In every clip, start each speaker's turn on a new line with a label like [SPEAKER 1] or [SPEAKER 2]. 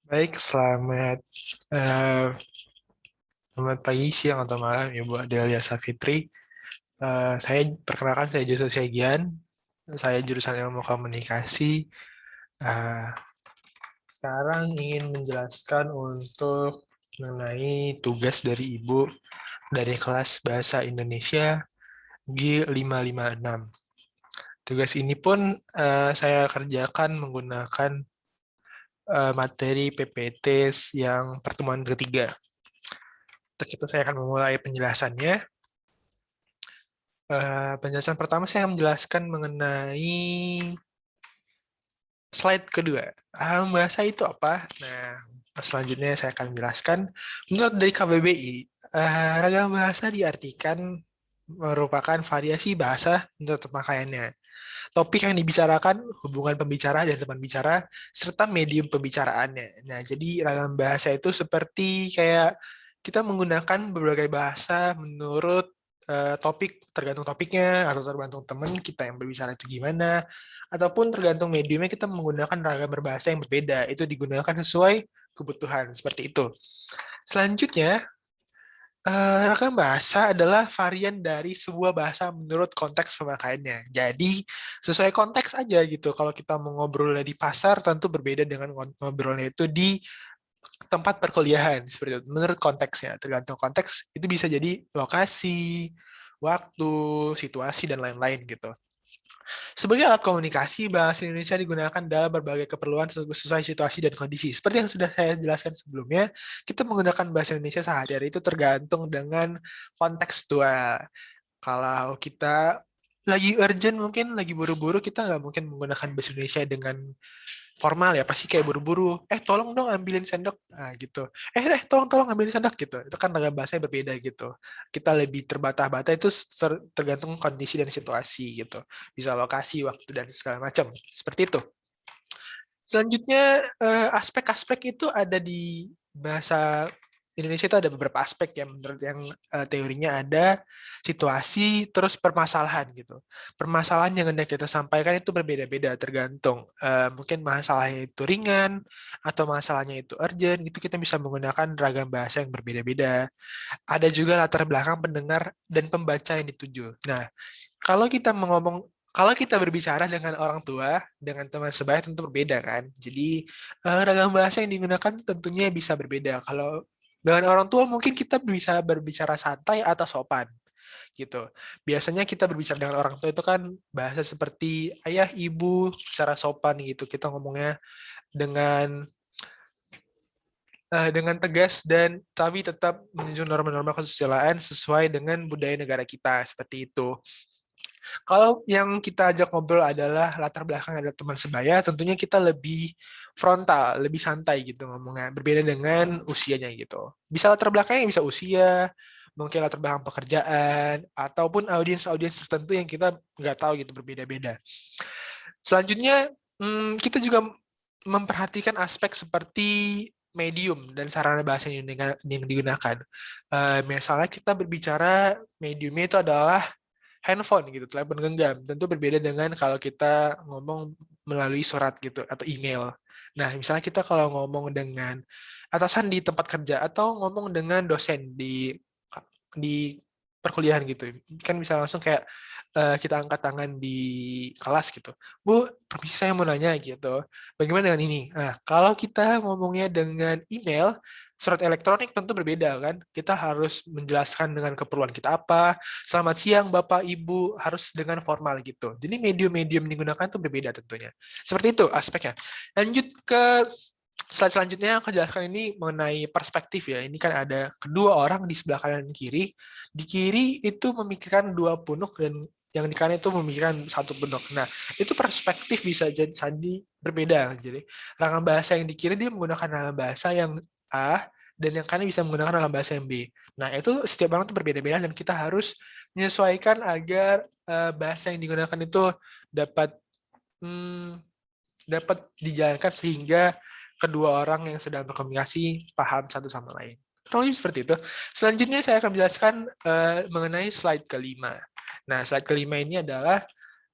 [SPEAKER 1] Baik, selamat pagi, siang, atau malam, Ibu Adelia Safitri. Saya perkenalkan, saya Joseph Syagian. Saya jurusan Ilmu Komunikasi. Eh, Sekarang ingin menjelaskan untuk mengenai tugas dari Ibu dari kelas Bahasa Indonesia G556. Tugas ini pun saya kerjakan menggunakan materi PPT yang pertemuan ketiga. Untuk itu saya akan memulai penjelasannya. Penjelasan pertama saya akan menjelaskan mengenai slide kedua. Bahasa itu apa? Nah, selanjutnya saya akan menjelaskan. Menurut dari KBBI, ragam bahasa diartikan merupakan variasi bahasa menurut pemakaiannya. Topik yang dibicarakan, hubungan pembicara dan teman bicara, serta medium pembicaraannya. Nah, jadi ragam bahasa itu seperti kayak kita menggunakan berbagai bahasa menurut topik, tergantung topiknya, atau tergantung teman kita yang berbicara itu gimana, ataupun tergantung mediumnya kita menggunakan ragam berbahasa yang berbeda. Itu digunakan sesuai kebutuhan, seperti itu. Selanjutnya, ragam bahasa adalah varian dari sebuah bahasa menurut konteks pemakaiannya. Jadi, sesuai konteks aja gitu. Kalau kita mau ngobrolnya di pasar, tentu berbeda dengan ngobrolnya itu di tempat perkuliahan. Seperti itu. Menurut konteksnya, tergantung konteks, itu bisa jadi lokasi, waktu, situasi, dan lain-lain gitu. Sebagai alat komunikasi, bahasa Indonesia digunakan dalam berbagai keperluan sesuai situasi dan kondisi. Seperti yang sudah saya jelaskan sebelumnya, kita menggunakan bahasa Indonesia sehari-hari itu tergantung dengan kontekstual. Kalau kita lagi urgent, mungkin lagi buru-buru, kita nggak mungkin menggunakan bahasa Indonesia dengan formal ya, pasti kayak buru-buru. Tolong dong ambilin sendok. Nah, gitu. Tolong ambilin sendok gitu. Itu kan dengan bahasa yang berbeda gitu. Kita lebih terbata-bata itu tergantung kondisi dan situasi gitu. Bisa lokasi, waktu, dan segala macam. Seperti itu. Selanjutnya, aspek-aspek itu ada di bahasa Indonesia itu ada beberapa aspek ya menurut yang teorinya ada situasi terus permasalahan gitu. Permasalahan yang hendak kita sampaikan itu berbeda-beda tergantung mungkin masalahnya itu ringan atau masalahnya itu urgent itu kita bisa menggunakan ragam bahasa yang berbeda-beda. Ada juga latar belakang pendengar dan pembaca yang dituju. Nah, kalau kita berbicara dengan orang tua, dengan teman sebaya tentu berbeda kan. Jadi ragam bahasa yang digunakan tentunya bisa berbeda. Kalau dengan orang tua mungkin kita bisa berbicara santai atau sopan gitu. Biasanya kita berbicara dengan orang tua itu kan bahasa seperti ayah, ibu, secara sopan gitu. Kita ngomongnya dengan dengan tegas dan tapi tetap menunjukkan norma-norma kesusilaan sesuai dengan budaya negara kita seperti itu. Kalau yang kita ajak ngobrol adalah latar belakang adalah teman sebaya, tentunya kita lebih frontal, lebih santai gitu ngomongnya, berbeda dengan usianya gitu. Bisa latar belakangnya bisa usia, mungkin latar belakang pekerjaan, ataupun audiens-audiens tertentu yang kita nggak tahu gitu berbeda-beda. Selanjutnya, kita juga memperhatikan aspek seperti medium dan sarana bahasa yang digunakan. Misalnya kita berbicara mediumnya itu adalah handphone gitu, telepon genggam. Tentu berbeda dengan kalau kita ngomong melalui surat gitu atau email. Nah, misalnya kita kalau ngomong dengan atasan di tempat kerja atau ngomong dengan dosen di perkuliahan gitu, kan bisa langsung kayak kita angkat tangan di kelas gitu. Bu, permisi saya mau nanya gitu. Bagaimana dengan ini? Nah, kalau kita ngomongnya dengan email, surat elektronik tentu berbeda kan. Kita harus menjelaskan dengan keperluan kita apa, selamat siang Bapak Ibu, harus dengan formal gitu. Jadi medium-medium yang digunakan itu berbeda tentunya. Seperti itu aspeknya. Lanjut ke slide selanjutnya, aku jelaskan ini mengenai perspektif ya. Ini kan ada kedua orang di sebelah kanan dan kiri. Di kiri itu memikirkan dua punuk dan yang di kanan itu memikirkan satu punuk. Nah, itu perspektif bisa jadi berbeda. Jadi, rangka bahasa yang di kiri dia menggunakan rangka bahasa yang A, dan yang kanan bisa menggunakan rangka bahasa yang B. Nah, itu setiap orang itu berbeda-beda dan kita harus menyesuaikan agar bahasa yang digunakan itu dapat hmm, dapat dijalankan sehingga kedua orang yang sedang berkomunikasi paham satu sama lain. Kurang lebih seperti itu. Selanjutnya saya akan menjelaskan mengenai slide kelima. Nah, slide kelima ini adalah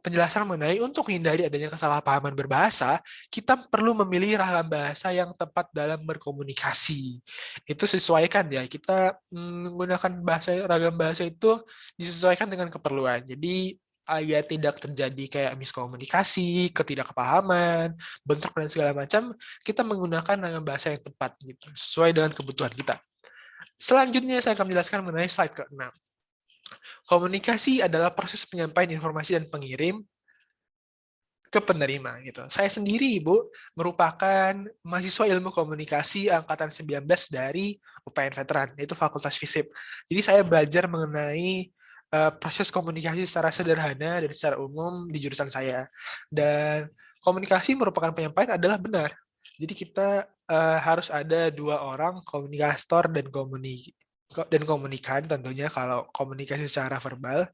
[SPEAKER 1] penjelasan mengenai untuk menghindari adanya kesalahpahaman berbahasa, kita perlu memilih ragam bahasa yang tepat dalam berkomunikasi. Itu sesuaikan ya, kita menggunakan ragam bahasa itu disesuaikan dengan keperluan. Jadi agar tidak terjadi kayak miskomunikasi, ketidakpahaman, bentrok dan segala macam, kita menggunakan ragam bahasa yang tepat gitu, sesuai dengan kebutuhan kita. Selanjutnya saya akan menjelaskan mengenai slide ke-6. Komunikasi adalah proses penyampaian informasi dan pengirim ke penerima gitu. Saya sendiri, Ibu, merupakan mahasiswa ilmu komunikasi angkatan 19 dari UPN Veteran, yaitu Fakultas FISIP. Jadi saya belajar mengenai proses komunikasi secara sederhana dan secara umum di jurusan saya. Dan komunikasi merupakan penyampaian adalah benar. Jadi kita harus ada dua orang, komunikator dan komunikan tentunya kalau komunikasi secara verbal.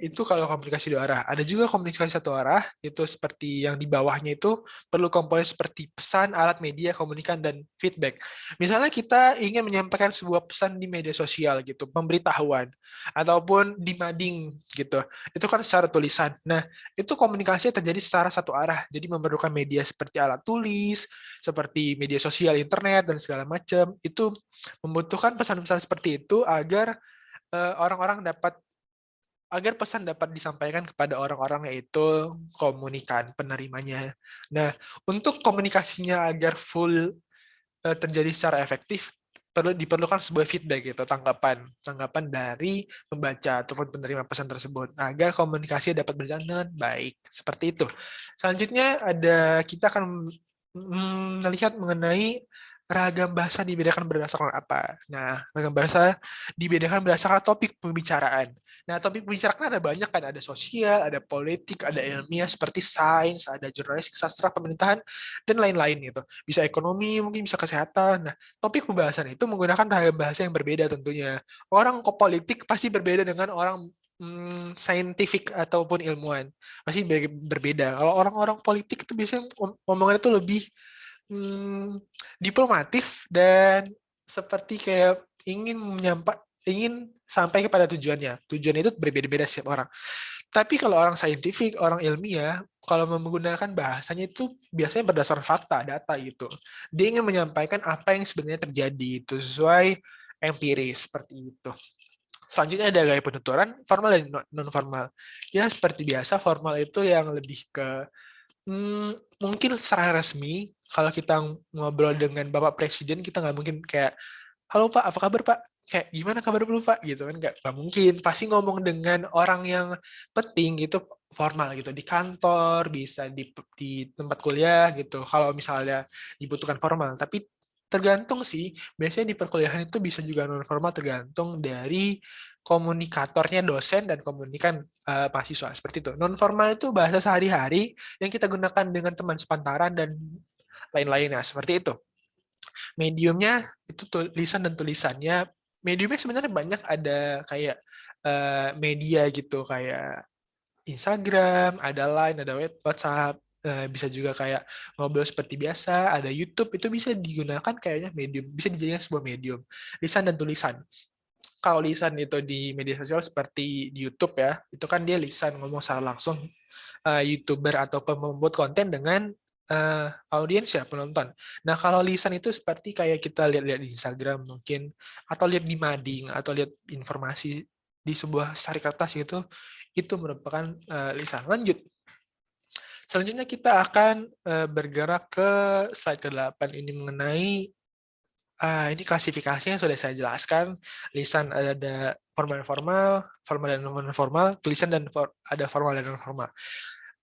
[SPEAKER 1] Itu kalau komunikasi dua arah. Ada juga komunikasi satu arah, itu seperti yang di bawahnya itu perlu komponen seperti pesan, alat media, komunikan, dan feedback. Misalnya kita ingin menyampaikan sebuah pesan di media sosial gitu, pemberitahuan, ataupun di mading gitu. Itu kan secara tulisan. Nah, itu komunikasinya terjadi secara satu arah. Jadi memerlukan media seperti alat tulis, seperti media sosial, internet, dan segala macam. Itu membutuhkan pesan-pesan seperti itu agar orang-orang dapat agar pesan dapat disampaikan kepada orang-orang yaitu komunikan penerimanya. Nah, untuk komunikasinya agar full terjadi secara efektif diperlukan sebuah feedback gitu, tanggapan dari pembaca ataupun penerima pesan tersebut agar komunikasi dapat berjalan dengan baik. Seperti itu. Selanjutnya kita akan melihat mengenai ragam bahasa dibedakan berdasarkan apa. Nah, ragam bahasa dibedakan berdasarkan topik pembicaraan. Nah, topik pembicaraan ada banyak kan, ada sosial, ada politik, ada ilmiah seperti sains, ada jurnalistik, sastra, pemerintahan, dan lain-lain gitu. Bisa ekonomi, mungkin bisa kesehatan. Nah, topik pembahasan itu menggunakan ragam bahasa yang berbeda tentunya. Orang politik pasti berbeda dengan orang saintifik ataupun ilmuwan. Pasti berbeda. Kalau orang-orang politik itu biasanya omongannya itu lebih hmm, diplomatif dan seperti kayak ingin sampai kepada tujuannya. Tujuan itu berbeda-beda setiap orang. Tapi kalau orang saintifik, orang ilmiah, kalau menggunakan bahasanya itu biasanya berdasarkan fakta, data gitu. Dia ingin menyampaikan apa yang sebenarnya terjadi itu sesuai empiris seperti itu. Selanjutnya ada gaya penuturan formal dan non formal. Ya seperti biasa formal itu yang lebih ke mungkin secara resmi, kalau kita ngobrol dengan Bapak Presiden, kita nggak mungkin kayak, halo Pak, apa kabar Pak? Kayak, gimana kabar dulu Pak? Gitu kan, nggak mungkin. Pasti ngomong dengan orang yang penting, gitu, formal gitu. Di kantor, bisa di tempat kuliah, gitu. Kalau misalnya dibutuhkan formal. Tapi tergantung sih, biasanya di perkuliahan itu bisa juga non formal, tergantung dari komunikatornya dosen dan komunikan mahasiswa seperti itu. Non formal itu bahasa sehari-hari yang kita gunakan dengan teman sepantaran dan lain-lainnya seperti itu. Mediumnya itu tulisan dan tulisannya. Mediumnya sebenarnya banyak, ada kayak media gitu kayak Instagram, ada Line, ada WhatsApp, bisa juga kayak ngobrol seperti biasa, ada YouTube, itu bisa digunakan kayaknya medium, bisa dijadikan sebuah medium, lisan dan tulisan. Kalau lisan itu di media sosial seperti di YouTube ya, itu kan dia lisan ngomong secara langsung, YouTuber atau pembuat konten dengan audiens ya, penonton. Nah, kalau lisan itu seperti kayak kita lihat-lihat di Instagram mungkin, atau lihat di mading, atau lihat informasi di sebuah sari kertas gitu, itu merupakan lisan. Lanjut. Selanjutnya kita akan bergerak ke slide ke-8 ini mengenai ini klasifikasinya sudah saya jelaskan. Lisan ada formal dan formal, formal dan non formal, tulisan dan ada formal dan non formal.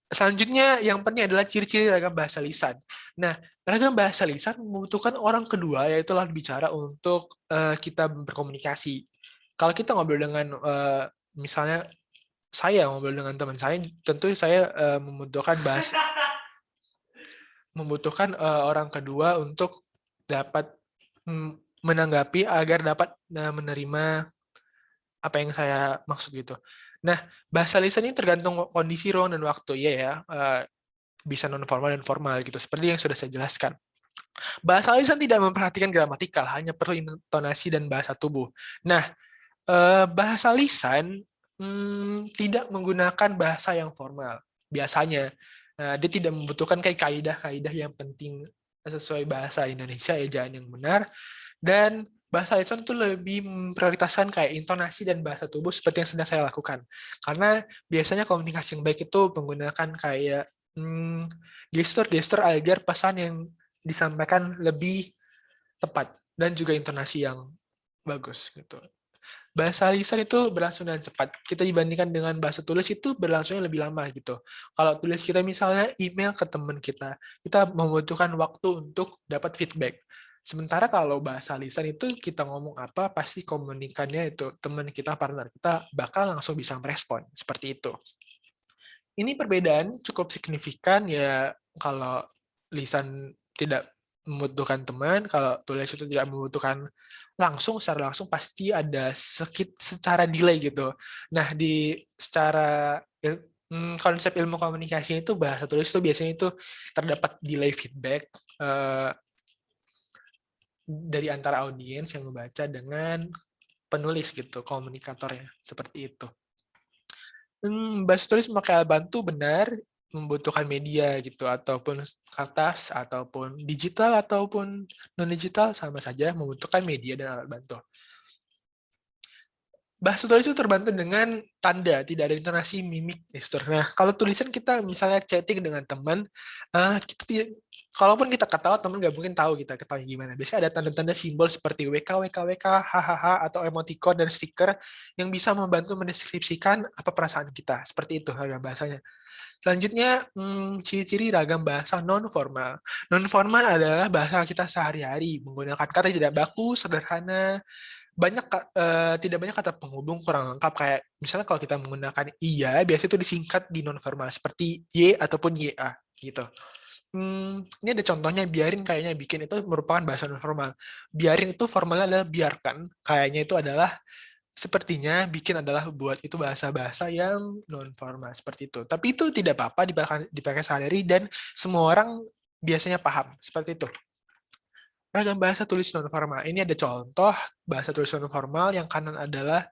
[SPEAKER 1] Selanjutnya yang penting adalah ciri-ciri ragam bahasa lisan. Nah, ragam bahasa lisan membutuhkan orang kedua, yaitu lawan bicara, untuk kita berkomunikasi. Kalau kita ngobrol dengan misalnya saya ngobrol dengan teman saya, tentu saya membutuhkan orang kedua untuk dapat menanggapi agar dapat menerima apa yang saya maksud gitu. Nah, bahasa lisan ini tergantung kondisi ruang dan waktu ya, bisa non formal dan formal gitu, seperti yang sudah saya jelaskan. Bahasa lisan tidak memperhatikan gramatikal, hanya perlu intonasi dan bahasa tubuh. Nah, bahasa lisan tidak menggunakan bahasa yang formal biasanya. Dia tidak membutuhkan kayak kaidah-kaidah yang penting sesuai bahasa Indonesia, ejaan yang benar, dan bahasa lisan itu lebih memprioritaskan kayak intonasi dan bahasa tubuh seperti yang sedang saya lakukan. Karena biasanya komunikasi yang baik itu menggunakan kayak gestur-gestur agar pesan yang disampaikan lebih tepat dan juga intonasi yang bagus gitu. Bahasa lisan itu berlangsung dengan cepat. Kita dibandingkan dengan bahasa tulis itu berlangsungnya lebih lama gitu. Kalau tulis kita misalnya email ke teman kita membutuhkan waktu untuk dapat feedback. Sementara kalau bahasa lisan itu kita ngomong apa, pasti komunikannya itu teman kita, partner kita bakal langsung bisa merespon. Seperti itu. Ini perbedaan cukup signifikan ya kalau lisan tidak membutuhkan teman, kalau tulis itu tidak membutuhkan secara langsung pasti ada secara delay gitu. Nah, konsep ilmu komunikasi itu bahasa tulis itu biasanya itu terdapat delay feedback dari antara audiens yang membaca dengan penulis gitu, komunikatornya seperti itu. Bahasa tulis memakai alat bantu benar, membutuhkan media gitu, ataupun kertas, ataupun digital, ataupun non-digital, sama saja membutuhkan media dan alat bantu. Bahasa tulis itu terbantu dengan tanda, tidak ada intonasi, mimik, gestur. Nah, kalau tulisan kita misalnya chatting dengan teman, kita tidak, kalaupun kita ketawa, teman nggak mungkin tahu kita ketawa gimana. Biasanya ada tanda-tanda simbol seperti WK, WK, WK, hahaha, atau emoticon dan stiker yang bisa membantu mendeskripsikan apa perasaan kita. Seperti itu harga bahasanya. Selanjutnya, ciri-ciri ragam bahasa non-formal. Non-formal adalah bahasa kita sehari-hari, menggunakan kata tidak baku, sederhana, tidak banyak kata penghubung kurang lengkap, kayak misalnya kalau kita menggunakan iya biasanya itu disingkat di non formal seperti y ataupun ya gitu. Ini ada contohnya, biarin kayaknya bikin itu merupakan bahasa non formal. Biarin itu formalnya adalah biarkan, kayaknya itu adalah sepertinya, bikin adalah buat, itu bahasa-bahasa yang non formal seperti itu. Tapi itu tidak apa-apa dipakai sehari-hari dan semua orang biasanya paham seperti itu. Ragam bahasa tulis non-formal. Ini ada contoh bahasa tulis non-formal, yang kanan adalah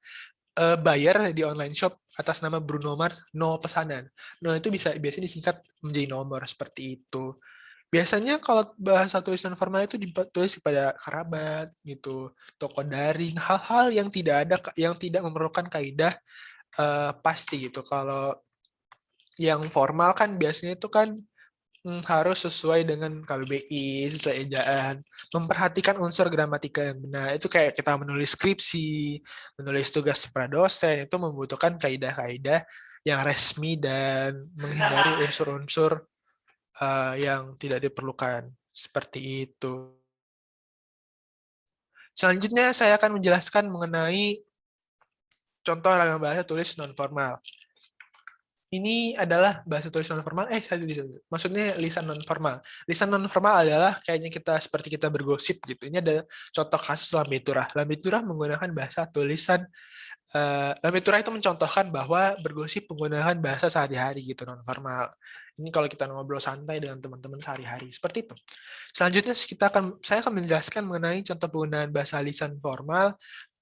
[SPEAKER 1] bayar di online shop atas nama Bruno Mars, no pesanan. No itu biasanya disingkat menjadi nomor, seperti itu. Biasanya kalau bahasa tulis non-formal itu ditulis kepada kerabat gitu, toko daring, hal-hal yang tidak memerlukan kaidah pasti gitu. Kalau yang formal kan biasanya itu kan harus sesuai dengan KBBI, sesuai ejaan, memperhatikan unsur gramatika yang benar. Itu kayak kita menulis skripsi, menulis tugas pradosen, itu membutuhkan kaidah-kaidah yang resmi dan menghindari unsur-unsur yang tidak diperlukan. Seperti itu. Selanjutnya saya akan menjelaskan mengenai contoh ragam bahasa tulis non-formal. Ini adalah bahasa tulis non formal. Maksudnya lisan non formal. Lisan non formal adalah kayaknya seperti kita bergosip gitu. Ini ada contoh kasus Lambe Turah. Lambe Turah menggunakan bahasa tulisan. Lambe Turah itu mencontohkan bahwa bergosip menggunakan bahasa sehari-hari gitu, non formal. Ini kalau kita ngobrol santai dengan teman-teman sehari-hari seperti itu. Selanjutnya saya akan menjelaskan mengenai contoh penggunaan bahasa lisan formal.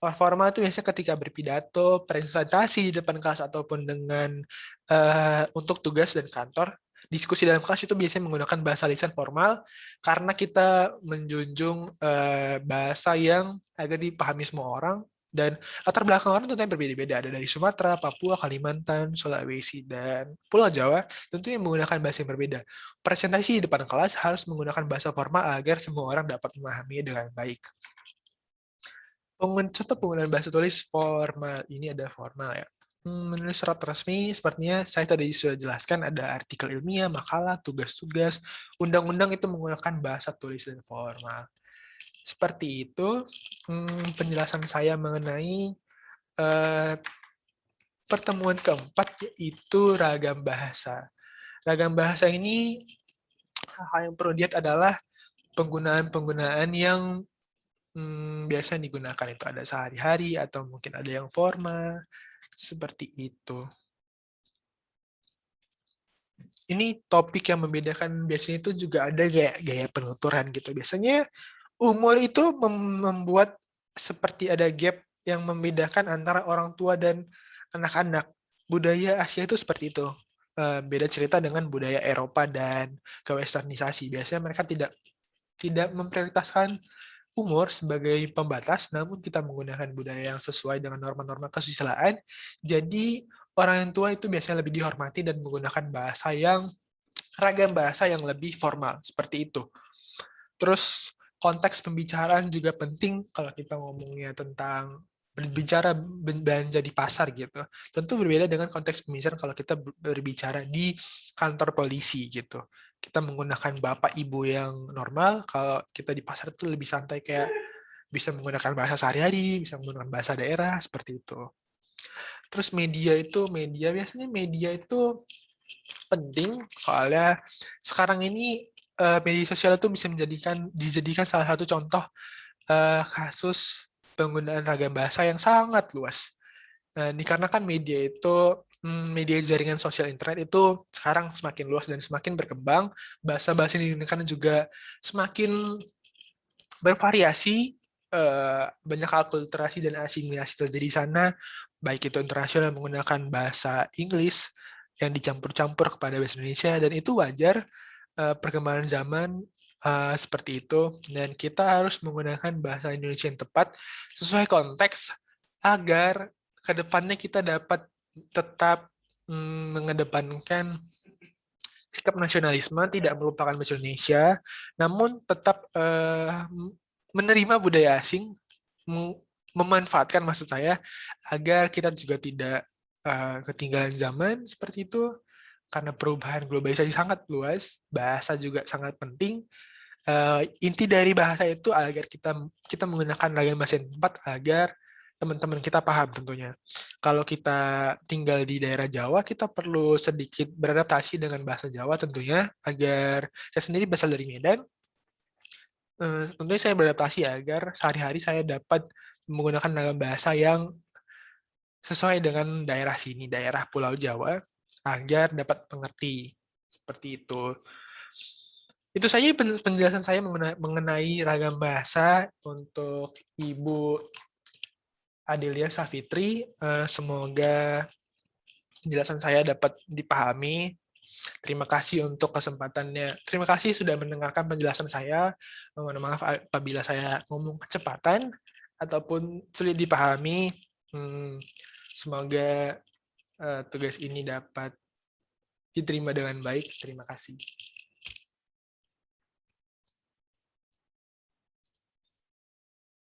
[SPEAKER 1] Formal itu biasanya ketika berpidato, presentasi di depan kelas, ataupun dengan untuk tugas dan kantor. Diskusi dalam kelas itu biasanya menggunakan bahasa lisan formal karena kita menjunjung bahasa yang agak dipahami semua orang, dan latar belakang orang tentunya berbeda-beda. Ada dari Sumatera, Papua, Kalimantan, Sulawesi, dan Pulau Jawa, tentunya menggunakan bahasa yang berbeda. Presentasi di depan kelas harus menggunakan bahasa formal agar semua orang dapat memahaminya dengan baik. Contoh penggunaan bahasa tulis formal, ini ada formal ya. Menulis surat resmi, sepertinya saya tadi sudah jelaskan, ada artikel ilmiah, makalah, tugas-tugas, undang-undang itu menggunakan bahasa tulis dan formal. Seperti itu penjelasan saya mengenai pertemuan keempat, yaitu ragam bahasa. Ragam bahasa ini, hal yang perlu dilihat adalah penggunaan-penggunaan yang biasa digunakan itu ada sehari-hari atau mungkin ada yang formal, seperti itu. Ini topik yang membedakan biasanya itu juga ada gaya penuturan gitu. Biasanya umur itu membuat seperti ada gap yang membedakan antara orang tua dan anak-anak. Budaya Asia itu seperti itu. Beda cerita dengan budaya Eropa dan kewesternisasi. Biasanya mereka tidak tidak memprioritaskan umur sebagai pembatas, namun kita menggunakan budaya yang sesuai dengan norma-norma kesusilaan. Jadi orang yang tua itu biasanya lebih dihormati dan menggunakan ragam bahasa yang lebih formal seperti itu. Terus konteks pembicaraan juga penting kalau kita ngomongnya tentang berbicara belanja di pasar gitu. Tentu berbeda dengan konteks pembicaraan kalau kita berbicara di kantor polisi gitu. Kita menggunakan bapak ibu yang normal, kalau kita di pasar itu lebih santai kayak bisa menggunakan bahasa sehari-hari, bisa menggunakan bahasa daerah seperti itu. Terus biasanya media itu penting soalnya sekarang ini media sosial itu bisa dijadikan salah satu contoh kasus penggunaan ragam bahasa yang sangat luas. Dikarenakan media jaringan sosial internet itu sekarang semakin luas dan semakin berkembang, bahasa-bahasa yang digunakan juga semakin bervariasi, banyak akulturasi dan asimilasi terjadi di sana, baik itu internasional menggunakan bahasa Inggris yang dicampur-campur kepada bahasa Indonesia, dan itu wajar, perkembangan zaman seperti itu, dan kita harus menggunakan bahasa Indonesia yang tepat sesuai konteks agar kedepannya kita dapat tetap mengedepankan sikap nasionalisme, tidak melupakan bahasa Indonesia, namun tetap menerima budaya asing, memanfaatkan maksud saya, agar kita juga tidak ketinggalan zaman seperti itu, karena perubahan globalisasi sangat luas, bahasa juga sangat penting. Inti dari bahasa itu agar kita menggunakan ragam bahasa yang tepat agar teman-teman kita paham tentunya. Kalau kita tinggal di daerah Jawa, kita perlu sedikit beradaptasi dengan bahasa Jawa tentunya, agar saya sendiri berasal dari Medan, tentunya saya beradaptasi agar sehari-hari saya dapat menggunakan ragam bahasa yang sesuai dengan daerah sini, daerah Pulau Jawa, agar dapat mengerti. Seperti itu. Itu saja penjelasan saya mengenai ragam bahasa untuk Ibu Adelia Safitri. Semoga penjelasan saya dapat dipahami. Terima kasih untuk kesempatannya. Terima kasih sudah mendengarkan penjelasan saya. Mohon maaf apabila saya ngomong kecepatan ataupun sulit dipahami. Semoga tugas ini dapat diterima dengan baik. Terima kasih.